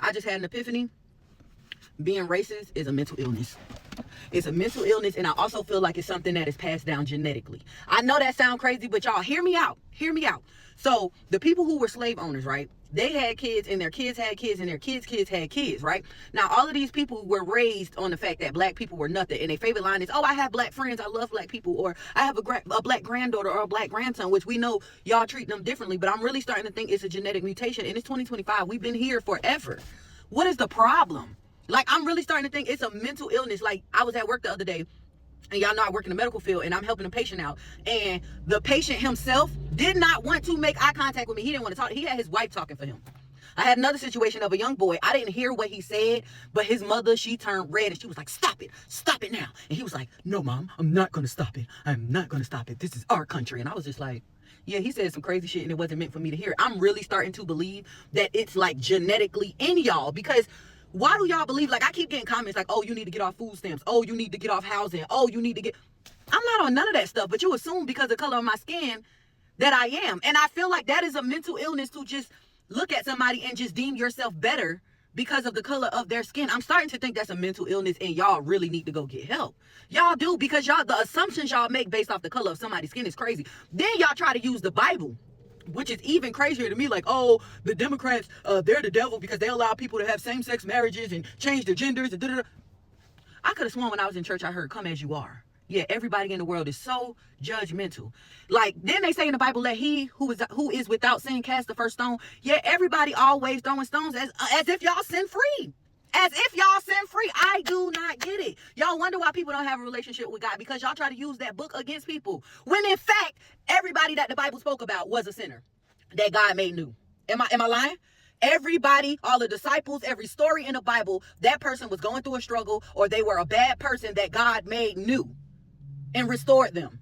I just had an epiphany. Being racist is a mental illness. It's a mental illness, and I also feel like it's something that is passed down genetically. I know that sounds crazy, but y'all hear me out. Hear me out. So the people who were slave owners, right? They had kids, and their kids had kids, and their kids' kids had kids, right? Now, all of these people were raised on the fact that black people were nothing, and their favorite line is, oh, I have black friends, I love black people, or I have a black granddaughter or a black grandson, which we know y'all treat them differently, but I'm really starting to think it's a genetic mutation, and it's 2025. We've been here forever. What is the problem? Like, I'm really starting to think it's a mental illness. Like, I was at work the other day, and y'all know I work in the medical field, and I'm helping a patient out. And the patient himself did not want to make eye contact with me. He didn't want to talk. He had his wife talking for him. I had another situation of a young boy. I didn't hear what he said, but his mother, she turned red, and she was like, stop it now. And he was like, no, Mom, I'm not going to stop it. I'm not going to stop it. This is our country. And I was just like, yeah, he said some crazy shit, and it wasn't meant for me to hear. I'm really starting to believe that it's like genetically in y'all, because why do y'all believe, like, I keep getting comments like, oh, you need to get off food stamps. Oh, you need to get off housing. Oh, you need to get... I'm not on none of that stuff, but you assume because of the color of my skin that I am. And I feel like that is a mental illness to just look at somebody and just deem yourself better because of the color of their skin. I'm starting to think that's a mental illness, and y'all really need to go get help. Y'all do, because y'all, the assumptions y'all make based off the color of somebody's skin is crazy. Then y'all try to use the Bible, which is even crazier to me. Like, oh, the Democrats, they're the devil because they allow people to have same-sex marriages and change their genders and da-da-da. I could have sworn when I was in church I heard, come as you are. Yeah, everybody in the world is so judgmental. Like, then they say in the Bible, let he who is without sin cast the first stone. Yeah, everybody always throwing stones as if y'all sin free. As if y'all sin free. I do not get it. Y'all wonder why people don't have a relationship with God, because y'all try to use that book against people. When in fact, everybody that the Bible spoke about was a sinner that God made new. Am I lying? Everybody, all the disciples, every story in the Bible, that person was going through a struggle, or they were a bad person that God made new and restored them.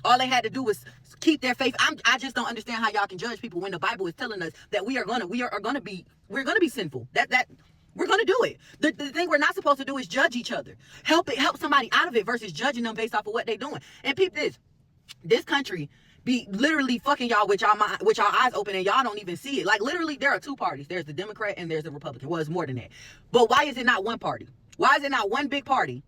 All they had to do was keep their faith. I just don't understand how y'all can judge people when the Bible is telling us that we're gonna be sinful. That we're gonna do it. The thing we're not supposed to do is judge each other. Help somebody out of it versus judging them based off of what they're doing. And peep this country be literally fucking y'all with y'all eyes open, and y'all don't even see it. Like, literally, there are two parties. There's the Democrat and there's the Republican. Well, it's more than that. But why is it not one party? Why is it not one big party?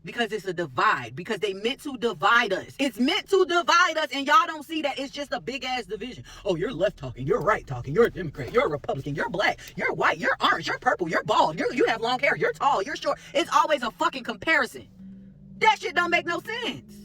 Because it's a divide. Because they meant to divide us. It's meant to divide us, and y'all don't see that it's just a big ass division. Oh, you're left talking, you're right talking, you're a Democrat, you're a Republican, you're black, you're white, you're orange, you're purple, you're bald, you have long hair, you're tall, you're short. It's always a fucking comparison. That shit don't make no sense.